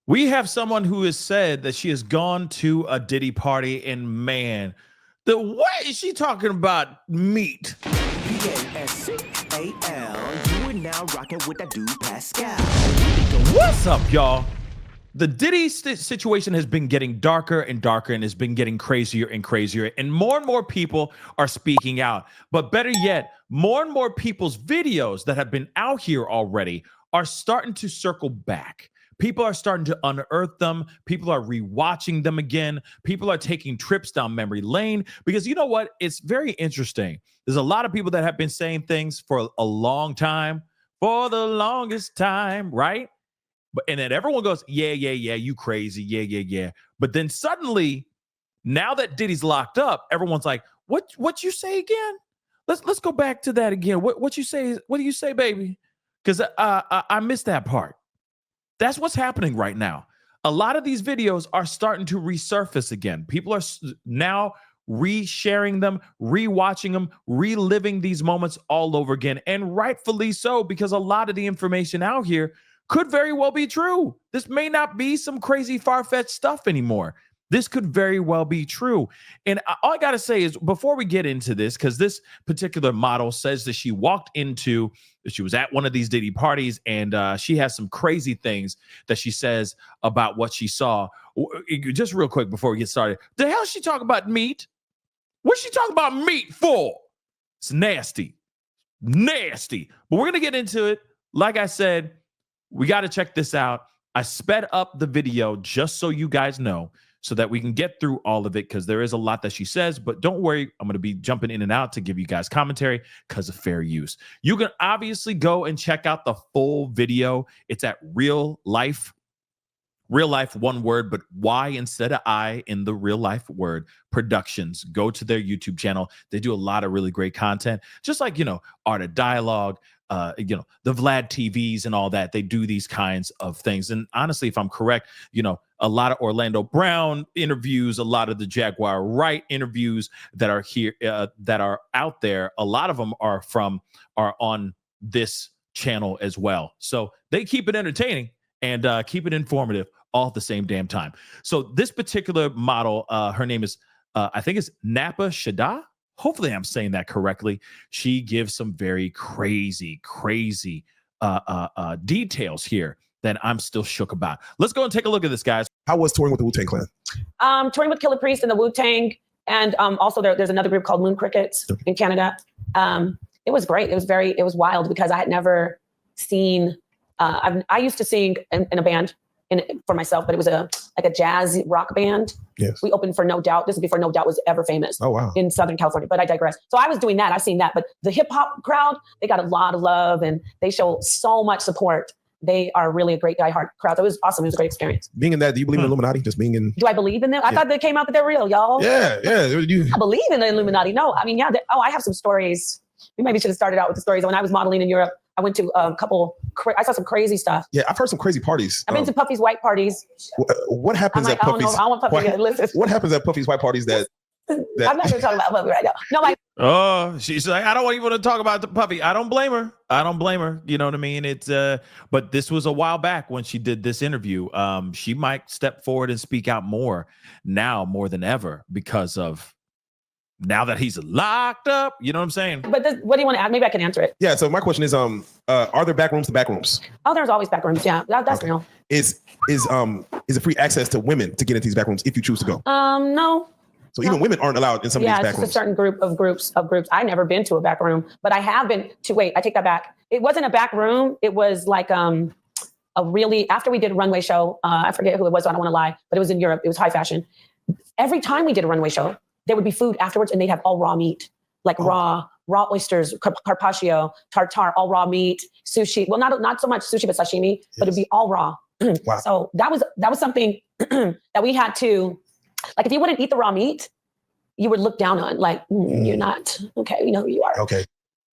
We have someone who has said that she has gone to a Diddy party, and man, the way is she talking about meat? P-A-S-C-A-L. You are now rocking with that dude Pascal. What's up, y'all? The Diddy situation has been getting darker and darker, and has been getting crazier and crazier, and more people are speaking out. But better yet, more and more people's videos that have been out here already are starting to circle back. People are starting to unearth them. People are rewatching them again. People are taking trips down memory lane because you know what? It's very interesting. There's a lot of people that have been saying things for a long time, for the longest time, right? And then everyone goes, yeah, you crazy, yeah. But then suddenly, now that Diddy's locked up, everyone's like, what you say again? Let's go back to that again. What you say? What do you say, baby? Because I missed that part. That's what's happening right now. A lot of these videos are starting to resurface again. People are now resharing them, rewatching them, reliving these moments all over again. And rightfully so, because a lot of the information out here could very well be true. This may not be some crazy far-fetched stuff anymore. This could very well be true. And all I got to say is before we get into this, because this particular model says that she was at one of these Diddy parties, and she has some crazy things that she says about what she saw. Just real quick before we get started, the hell is she talking about meat? What's she talking about meat for? It's nasty. But we're going to get into it. Like I said, we got to check this out. I sped up the video just so you guys know, so that we can get through all of it, because there is a lot that she says. But don't worry, I'm going to be jumping in and out to give you guys commentary because of fair use. You can obviously go and check out the full video. It's at Real Life, one word, but Y instead of I in the Real Life word Productions. Go to their YouTube channel. They do a lot of really great content, just like, Art of Dialogue, the Vlad TVs and all that. They do these kinds of things. And honestly, if I'm correct, a lot of Orlando Brown interviews, a lot of the Jaguar Wright interviews that are here, that are out there, a lot of them are on this channel as well. So they keep it entertaining and keep it informative all at the same damn time. So this particular model, her name is, I think it's Napa Shah. Hopefully I'm saying that correctly. She gives some very crazy details here that I'm still shook about. Let's go and take a look at this, guys. How was touring with the Wu-Tang Clan? Touring with Killer Priest and the Wu-Tang. And also there's another group called Moon Crickets in Canada. It was great. It was wild because I had never seen, I used to sing in a band for myself, but it was like a jazz rock band. Yes. We opened for No Doubt. This is before No Doubt was ever famous. Oh, wow. In Southern California, but I digress. So I was doing that. I've seen that. But the hip hop crowd, they got a lot of love and they show so much support. They are really a great diehard crowd. It was awesome. It was a great experience. Being in that, do you believe in Illuminati? Just being in. Do I believe in them? I thought they came out that they're real, y'all. Yeah. I believe in the Illuminati. No, I mean, yeah. I have some stories. We maybe should have started out with the stories. When I was modeling in Europe, I went to a couple, I saw some crazy stuff. Yeah, I've heard some crazy parties. I've been to Puffy's white parties. What happens at Puffy's? I want Puffy to listen. What happens at Puffy's white parties that I'm not going to talk about Puffy right now. No, Oh, she's like, I don't even want to talk about the Puffy. I don't blame her. You know what I mean? It's but this was a while back when she did this interview. She might step forward and speak out more now, more than ever, because of now that he's locked up. You know what I'm saying? But what do you want to add? Maybe I can answer it. Yeah. So my question is, are there back rooms to back rooms? Oh, there's always back rooms. Yeah, that's real. Is it free access to women to get into these back rooms if you choose to go? No. So even women aren't allowed in some of these back Yeah, it's rooms. a certain group of groups. I've never been to a back room, but I have been to. Wait, I take that back. It wasn't a back room. It was like a really, after we did a runway show. I forget who it was. So I don't want to lie, but it was in Europe. It was high fashion. Every time we did a runway show, there would be food afterwards, and they'd have all raw meat, like raw oysters, carpaccio, tartare, all raw meat, sushi. Well, not so much sushi, but sashimi. Yes. But it'd be all raw. Wow. So that was something that we had to, like, if you wouldn't eat the raw meat, you would look down on, like, you're not, okay, we know who you are. Okay.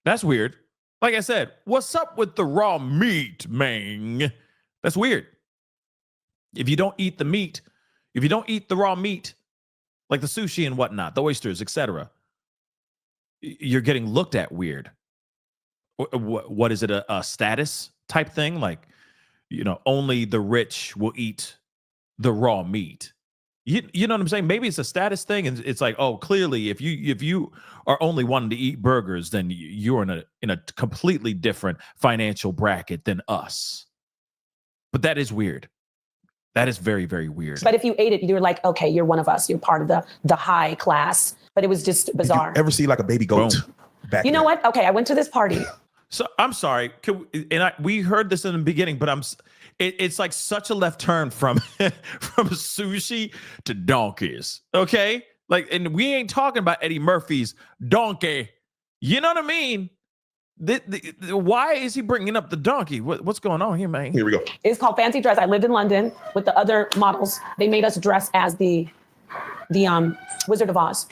That's weird. Like I said, what's up with the raw meat, man? That's weird. If you don't eat the meat, if you don't eat the raw meat, like the sushi and whatnot, the oysters, etc., you're getting looked at weird. What is it, a status type thing? Like, only the rich will eat the raw meat. You know what I'm saying? Maybe it's a status thing, and it's like, oh, clearly, if you are only wanting to eat burgers, then you're in a completely different financial bracket than us. But that is weird. That is very, very weird. But if you ate it, you were like, okay, you're one of us. You're part of the high class. But it was just bizarre. Did you ever see like a baby goat back You know there? what? Okay, I went to this party. So I'm sorry, we heard this in the beginning, but it's like such a left turn from from sushi to donkeys. Okay, like, and we ain't talking about Eddie Murphy's donkey. You know what I mean? Why is he bringing up the donkey? What's going on here, man? Here we go. It's called Fancy Dress. I lived in London with the other models. They made us dress as the Wizard of Oz.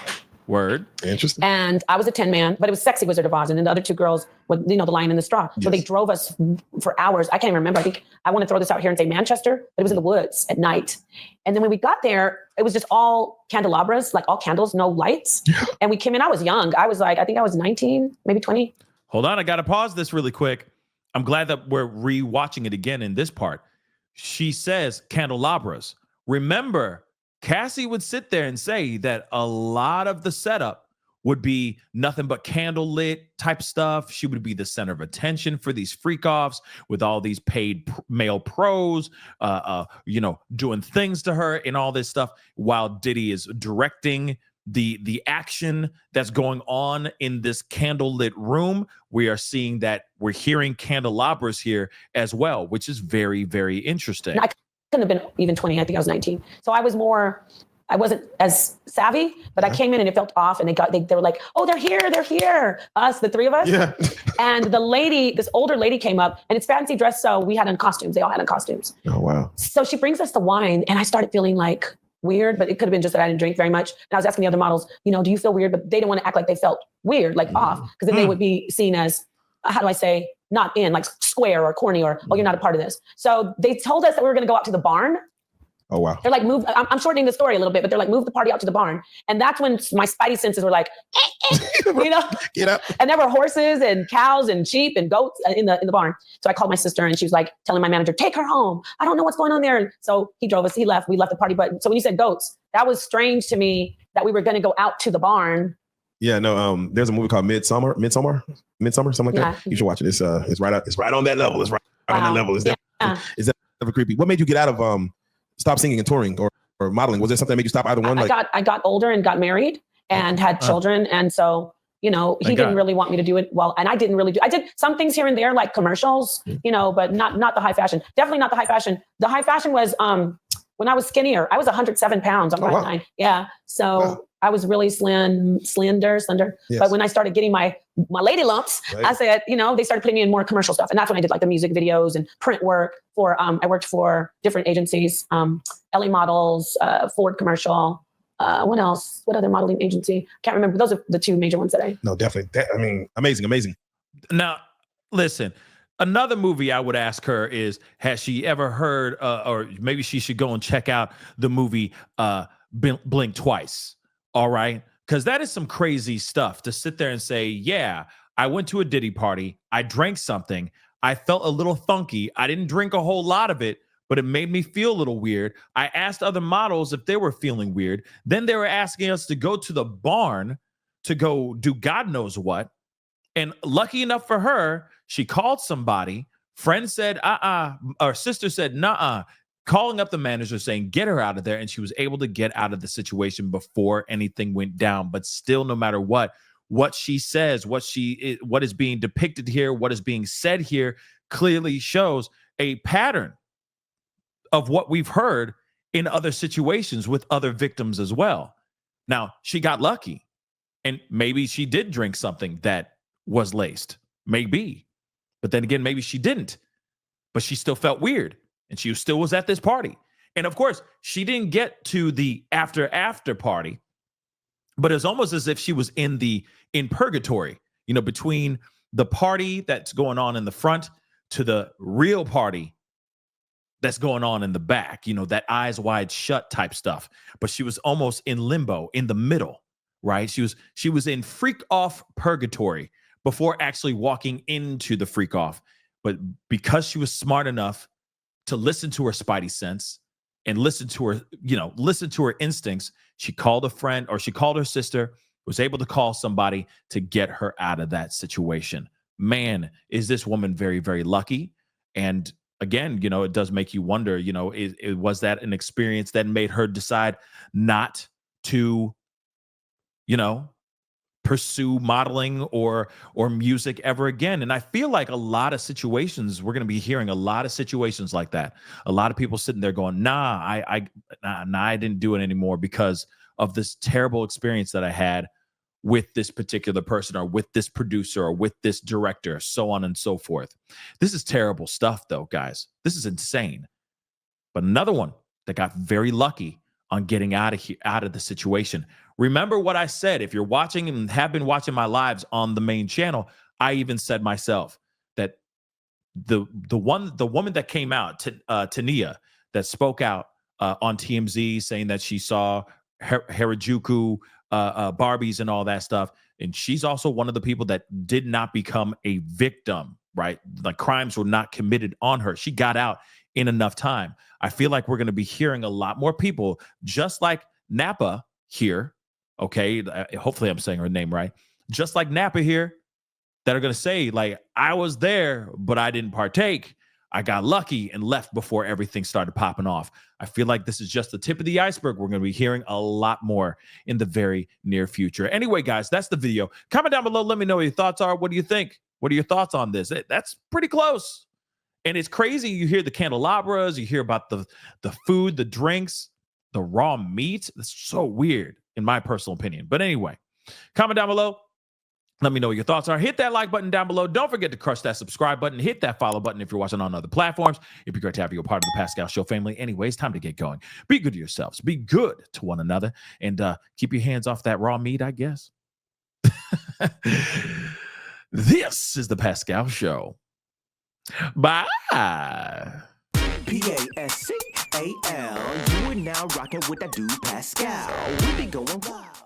Word. Interesting. And I was a 10-man, but it was sexy Wizard of Oz. And then the other two girls were, the Lion and the Straw. So they drove us for hours. I can't even remember. I think I want to throw this out here and say Manchester, but it was in the woods at night. And then when we got there, it was just all candelabras, like all candles, no lights. And we came in, I was young. I was like, I think I was 19, maybe 20. Hold on, I got to pause this really quick. I'm glad that we're re-watching it again in this part. She says candelabras. Remember, Cassie would sit there and say that a lot of the setup would be nothing but candlelit type stuff. She would be the center of attention for these freak-offs with all these paid male pros, doing things to her and all this stuff while Diddy is directing the action that's going on in this candlelit room. We are seeing that we're hearing candelabras here as well, which is very, very interesting. I couldn't have been even 20. I think I was 19. So I wasn't as savvy, but I came in and it felt off, and they were like, oh, they're here. Us, the three of us. Yeah. And this older lady came up, and it's fancy dress. So we had on costumes. They all had on costumes. Oh, wow. So she brings us the wine, and I started feeling like weird, but it could have been just that I didn't drink very much. And I was asking the other models, do you feel weird? But they didn't want to act like they felt weird, like off, because then they would be seen as, how do I say, not in, like square or corny, or, oh, you're not a part of this. So they told us that we were going to go out to the barn. Oh, wow. They're like, I'm shortening the story a little bit, but they're like, move the party out to the barn. And that's when my spidey senses were like, Get up. And there were horses and cows and sheep and goats in the barn. So I called my sister, and she was like telling my manager, take her home. I don't know what's going on there. And so he drove us, we left the party. But so when you said goats, that was strange to me that we were going to go out to the barn. Yeah, no, there's a movie called Midsummer, something like that. You should watch it. It's right on that level. It's right on that level. It's definitely creepy. What made you get out of stop singing and touring or modeling? Was there something that made you stop either one? I got older and got married and had children. And so, he didn't really want me to do it well. And I didn't really I did some things here and there, like commercials, but not the high fashion. Definitely not the high fashion. The high fashion was when I was skinnier. I was 107 pounds. I'm 5'9". Yeah. So I was really slender. Yes. But when I started getting my lady lumps, I said, they started putting me in more commercial stuff. And that's when I did like the music videos and print work for, I worked for different agencies, LA Models, Ford Commercial. What else? What other modeling agency? Can't remember. Those are the two major ones that I. No, definitely. Amazing. Now, listen. Another movie I would ask her is, has she ever heard, or maybe she should go and check out the movie Blink Twice. All right. Because that is some crazy stuff to sit there and say, yeah, I went to a Diddy party. I drank something. I felt a little funky. I didn't drink a whole lot of it, but it made me feel a little weird. I asked other models if they were feeling weird. Then they were asking us to go to the barn to go do God knows what. And lucky enough for her, she called somebody. Friend said, or sister said, nuh-uh. Calling up the manager saying, get her out of there. And she was able to get out of the situation before anything went down. But still, no matter what she says, what is being depicted here, what is being said here clearly shows a pattern of what we've heard in other situations with other victims as well. Now, she got lucky, and maybe she did drink something that was laced. Maybe. But then again, maybe she didn't. But she still felt weird. And she still was at this party. And of course, she didn't get to the after party, but it's almost as if she was in purgatory, between the party that's going on in the front to the real party that's going on in the back, that eyes wide shut type stuff. But she was almost in limbo in the middle, right? She was in freak off purgatory before actually walking into the freak off. But because she was smart enough to listen to her spidey sense, and listen to her, listen to her instincts. She called a friend, or she called her sister, was able to call somebody to get her out of that situation. Man, is this woman very, very lucky. And again, it does make you wonder, was that an experience that made her decide not to, pursue modeling or music ever again? And I feel like a lot of situations, we're going to be hearing a lot of situations like that. A lot of people sitting there going, I didn't do it anymore because of this terrible experience that I had with this particular person, or with this producer, or with this director, so on and so forth. This is terrible stuff, though, guys. This is insane. But another one that got very lucky on getting out of the situation. Remember what I said. If you're watching and have been watching my lives on the main channel, I even said myself that the woman that came out, Tania, that spoke out on TMZ saying that she saw Harajuku Barbies and all that stuff, and she's also one of the people that did not become a victim, right? Like, crimes were not committed on her. She got out in enough time. I feel like we're going to be hearing a lot more people, just like Napah here. Okay, hopefully I'm saying her name right. Just like Napah here, that are going to say, like, I was there, but I didn't partake. I got lucky and left before everything started popping off. I feel like this is just the tip of the iceberg. We're going to be hearing a lot more in the very near future. Anyway, guys, that's the video. Comment down below. Let me know what your thoughts are. What do you think? What are your thoughts on this? That's pretty close. And it's crazy. You hear the candelabras, you hear about the food, the drinks, the raw meat. It's so weird, in my personal opinion. But anyway, comment down below. Let me know what your thoughts are. Hit that like button down below. Don't forget to crush that subscribe button. Hit that follow button if you're watching on other platforms. It'd be great to have you a part of the Pascal Show family. Anyways, time to get going. Be good to yourselves. Be good to one another. And keep your hands off that raw meat, I guess. This is the Pascal Show. Bye. Pascal. You are now rocking with that dude Pascal. We be going wild.